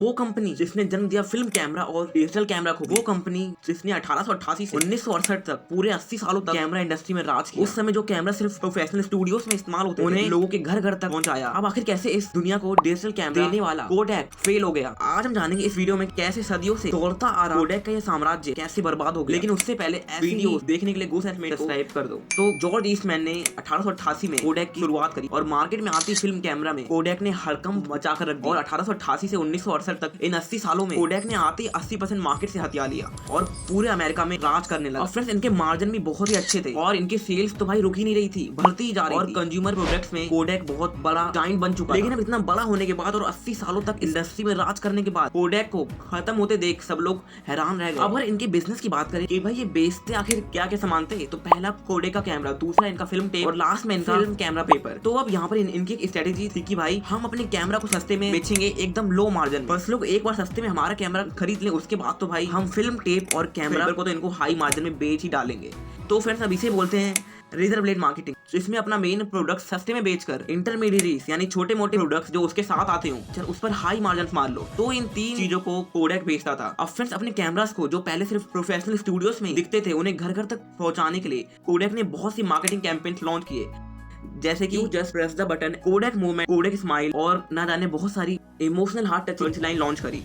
वो कंपनी जिसने जन्म दिया फिल्म कैमरा और डिजिटल कैमरा को, वो कंपनी जिसने 1888 से 1968 तक पूरे 80 सालों तक कैमरा इंडस्ट्री में राज किया। उस समय जो कैमरा सिर्फ प्रोफेशनल स्टूडियोज में इस्तेमाल होते थे, उन्हें लोगों के घर घर तक पहुंचाया। अब आखिर कैसे इस दुनिया को डिजिटल कैमरा देने वाला कोडैक फेल हो गया, आज हम जानेंगे इस वीडियो में कैसे सदियों से दौड़ता आ रहा कोडैक का ये साम्राज्य कैसे बर्बाद हो गया। लेकिन उससे पहले वीडियो देखने के लिए गो सेट में सब्सक्राइब कर दो। तो जॉर्ज ईस्टमैन ने 1888 में कोडैक की शुरुआत करी और मार्केट में आती फिल्म कैमरा में कोडैक ने हड़कंप मचाकर रख दिया। और 1888 से 1968 तक इन 80 सालों में कोडैक ने आते 80% मार्केट से हथिया लिया और पूरे अमेरिका में राज करने लगा। और फ्रेंड्स, इनके मार्जिन भी बहुत ही अच्छे थे और इनकी सेल्स तो भाई रुक ही नहीं रही थी, बढ़ती ही जा रही थी। और कंज्यूमर प्रोडक्ट्स में कोडैक बहुत बड़ा जाइंट बन चुका। लेकिन अब इतना बड़ा होने के बाद और 80 सालों तक इंडस्ट्री में राज करने के बाद कोडैक को खत्म होते देख सब लोग हैरान रह गए। अब अगर इनके बिजनेस की बात करें कि भाई ये बेचते आखिर क्या क्या सामान थे, तो पहला कोडैक का कैमरा, दूसरा इनका फिल्म टेप और लास्ट में इनका फिल्म कैमरा पेपर। तो अब यहाँ पर इनकी एक स्ट्रेटेजी थी कि भाई हम अपने कैमरा को सस्ते में बेचेंगे, एकदम लो मार्जिन। बस लोग एक बार सस्ते में हमारा कैमरा खरीद ले, उसके बाद तो भाई हम फिल्म टेप और कैमरा को तो इनको हाई मार्जिन में बेच ही डालेंगे। तो फ्रेंड्स, अब इसे बोलते हैं रेजर ब्लेड मार्केटिंग। तो इसमें अपना मेन प्रोडक्ट सस्ते में बेचकर इंटरमीडिएट्स यानी छोटे मोटे प्रोडक्ट्स जो उसके साथ आते हो उस पर हाई मार्जिन मार लो। तो इन तीन चीजों को कोडैक बेचता था। अब फ्रेंड्स, अपने कैमरास को जो पहले सिर्फ प्रोफेशनल स्टूडियोज में दिखते थे, उन्हें घर घर तक पहुंचाने के लिए कोडैक ने बहुत सी मार्केटिंग कैंपेन्स लॉन्च किए, जैसे कि just press the button, Kodak movement, Kodak smile और ना जाने बहुत सारी emotional heart touch line launch करी।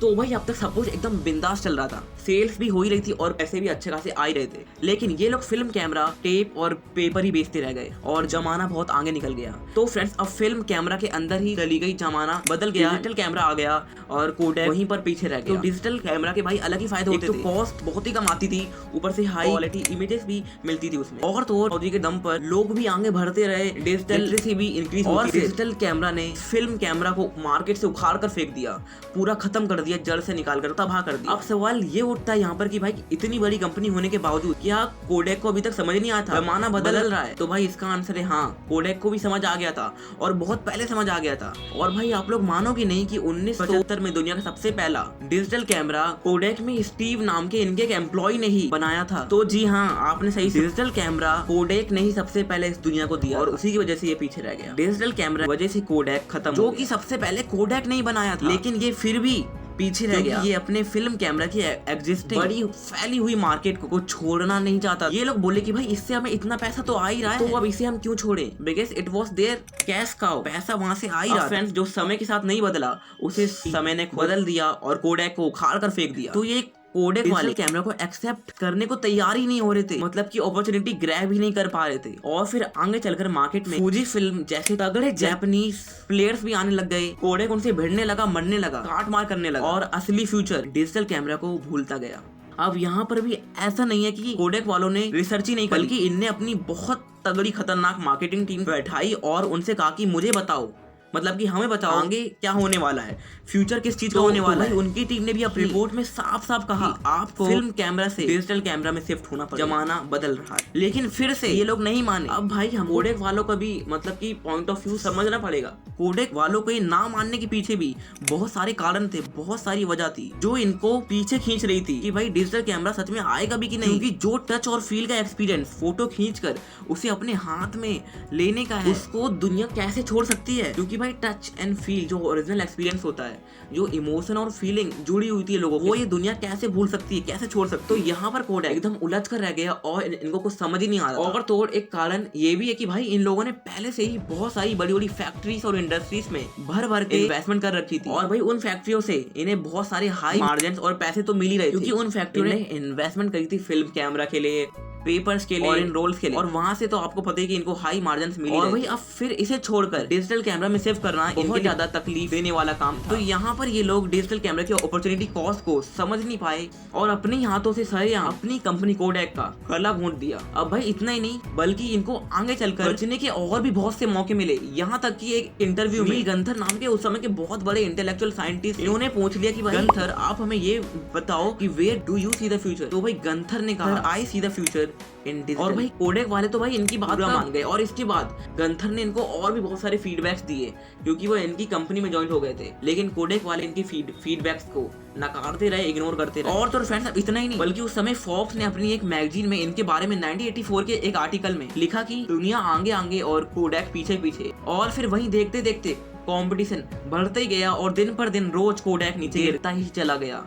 तो भाई अब तक सब कुछ एकदम बिंदास चल रहा था, सेल्स भी हो ही रही थी और पैसे भी अच्छे खासे आ ही रहे थे। लेकिन ये लोग फिल्म कैमरा, टेप और पेपर ही बेचते रह गए और जमाना बहुत आगे निकल गया। तो फ्रेंड्स, अब फिल्म कैमरा के अंदर ही चली गई, जमाना बदल गया, डिजिटल कैमरा आ गया और कोडैक वहीं पर पीछे रह गया। तो डिजिटल कैमरा के भाई अलग ही फायदे होते थे, कॉस्ट बहुत ही कम आती थी, ऊपर से हाई क्वालिटी इमेजेस भी मिलती थी उसमें। और तो और के दम पर लोग भी आगे बढ़ते रहे, डिजिटल लिटरेसी भी इंक्रीज और डिजिटल कैमरा ने फिल्म कैमरा को मार्केट से उखाड़ कर फेंक दिया, पूरा खत्म कर दिया, जड़ से निकाल कर तबाह कर दिया। अब सवाल ये उठता है यहाँ पर कि भाई इतनी बड़ी कंपनी होने के बावजूद क्या कोडैक को अभी तक समझ नहीं आया था जमाना बदल रहा है? तो भाई इसका आंसर है हाँ, कोडैक को भी समझ आ गया था और बहुत पहले समझ आ गया था। और भाई आप लोग मानोगे नहीं कि 1975 में दुनिया का सबसे पहला डिजिटल कैमरा कोडैक में स्टीव नाम के इनके एक एम्प्लॉय ने ही बनाया था। तो जी हाँ, आपने सही, डिजिटल कैमरा कोडैक ने ही सबसे पहले इस दुनिया को दिया और उसी की वजह से ये पीछे रह गया। डिजिटल कैमरा वजह से कोडैक खत्म, जो कि सबसे पहले कोडैक ने ही बनाया था, लेकिन ये फिर भी पीछे रह गया। ये अपने फिल्म कैमरा की एग्जिस्टिंग बड़ी फैली हुई मार्केट को छोड़ना नहीं चाहता। ये लोग बोले कि भाई इससे हमें इतना पैसा तो आ ही रहा है, तो अब इसे हम क्यों छोड़े, because it was their cash cow, पैसा वहां से आ ही रहा। फ्रेंड्स, जो समय के साथ नहीं बदला उसे समय ने बदल दिया और कोडैक को उखाड़ कर फेंक दिया। तो ये कोडैक वाले कैमरा को एक्सेप्ट करने को तैयार ही नहीं हो रहे थे, मतलब कि अपॉर्चुनिटी ग्रैब ही नहीं कर पा रहे थे। और फिर आगे चलकर मार्केट में फूजी फिल्म जैसे तगड़े जापानीज प्लेयर्स भी आने लग गए। कोडैक उनसे भिड़ने लगा, मरने लगा, काट मार करने लगा और असली फ्यूचर डिजिटल कैमरा को भूलता गया। अब यहाँ पर भी ऐसा नहीं है कि कोडैक वालों ने रिसर्च ही नहीं की, बल्कि इनने अपनी बहुत तगड़ी खतरनाक मार्केटिंग टीम बैठाई और उनसे कहा कि मुझे बताओ, मतलब कि हमें बताओ आगे क्या होने वाला है, फ्यूचर किस चीज का होने वाला है। उनकी टीम ने भी अपनी रिपोर्ट में साफ साफ कहा आपको फिल्म कैमरा से डिजिटल कैमरा में शिफ्ट होना पड़ेगा, जमाना बदल रहा है। लेकिन फिर से ये लोग नहीं माने। अब भाई हम कोडैक वालों का भी मतलब कि पॉइंट ऑफ व्यू समझना पड़ेगा। कोडैक वालों को ये ना मानने के पीछे भी बहुत सारे कारण थे, बहुत सारी वजह थी जो इनको पीछे खींच रही थी कि भाई डिजिटल कैमरा सच में आएगा भी कि नहीं। क्योंकि जो टच और फील का एक्सपीरियंस फोटो खींचकर उसे अपने हाथ में लेने का है, उसको दुनिया कैसे छोड़ सकती है? क्योंकि भाई टच एंड फील जो ओरिजिनल एक्सपीरियंस होता है, जो इमोशन और फीलिंग जुड़ी हुई थी लोगों को, वो ये दुनिया कैसे भूल सकती है, कैसे छोड़ सकती है? तो यहाँ पर कोडैक एकदम उलझ कर रह गया और इनको कुछ समझ ही नहीं आ रहा। और तो और एक कारण ये भी है कि भाई इन लोगों ने पहले से ही बहुत सारी बड़ी बड़ी फैक्ट्रीज और इंडस्ट्रीज में भर भर के इन्वेस्टमेंट कर रखी थी और भाई उन फैक्ट्रियों से इन्हें बहुत सारे हाई मार्जिन और पैसे तो मिल ही रहे, क्योंकि उन फैक्ट्रियों ने इन्वेस्टमेंट करी थी फिल्म कैमरा के लिए, पेपर्स के लिए और इन रोल्स के लिए, और वहां से तो आपको पता है कि इनको हाई मार्जिन मिली। और भाई अब फिर इसे छोड़कर डिजिटल कैमरा में शिफ्ट करना बहुत ज्यादा तकलीफ देने वाला काम था। तो यहाँ पर ये लोग डिजिटल कैमरा की अपॉर्चुनिटी कॉस्ट को समझ नहीं पाए और अपने हाथों से सरेआम अपनी कंपनी कोडैक का गला घोंट दिया। अब भाई इतना ही नहीं, बल्कि इनको आगे चलकर बचने के और भी बहुत से मौके मिले। यहाँ तक कि एक इंटरव्यू में गंथर नाम के उस समय के बहुत बड़े इंटेलेक्चुअल साइंटिस्ट, इन्होंने पूछ लिया कि भाई गंथर आप हमें ये बताओ कि where do you see the future? तो भाई गंथर ने कहा I see the future in digital. और भाई कोडैक वाले तो भाई इनकी बात मान गए और इसके बाद गंथर ने इनको और भी बहुत सारे फीडबैक्स दिए, क्योंकि वो इनकी कंपनी में ज्वाइन हो गए थे। लेकिन कोडैक वाले इनकी फीडबैक्स को नकारते रहे, इग्नोर करते रहे। और तो फ्रेंड्स, अब इतना ही नहीं, बल्कि उस समय फोर्ब्स ने अपनी एक मैगजीन में इनके बारे में 1984 के एक आर्टिकल में लिखा कि दुनिया आगे आगे और कोडैक पीछे पीछे। और फिर वहीं देखते देखते कंपटीशन बढ़ता ही गया और दिन पर दिन रोज कोडैक नीचे गिरता ही चला गया।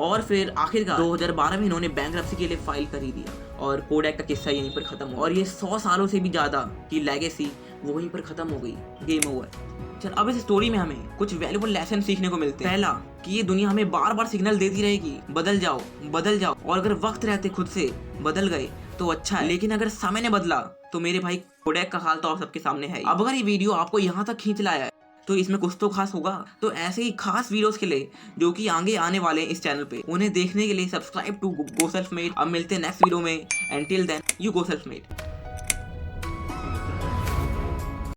और फिर आखिरकार 2012 में इन्होंने बैंकरप्सी के लिए फाइल कर ही दिया और कोडैक का किस्सा यहीं पर खत्म हुआ और ये 100 सालों से भी ज्यादा की लेगेसी वहीं पर खत्म हो गई। Game over. चल अब इस स्टोरी में हमें कुछ वैल्यूबल लेसन सीखने को मिलते हैं। पहला कि ये दुनिया हमें बार बार सिग्नल देती रहेगी बदल जाओ बदल जाओ, और अगर वक्त रहते खुद से बदल गए तो अच्छा है, लेकिन अगर समय ने बदला तो मेरे भाई कोडैक का हाल तो आप सबके सामने है। अब अगर ये वीडियो आपको यहाँ तक खींच लाया है तो इसमें कुछ तो खास होगा। तो ऐसे ही खास वीडियोस के लिए जो कि आगे आने वाले हैं इस चैनल पे, उन्हें देखने के लिए subscribe to go self made. अब मिलते हैं नेक्स्ट वीडियो में। Until then you go self made.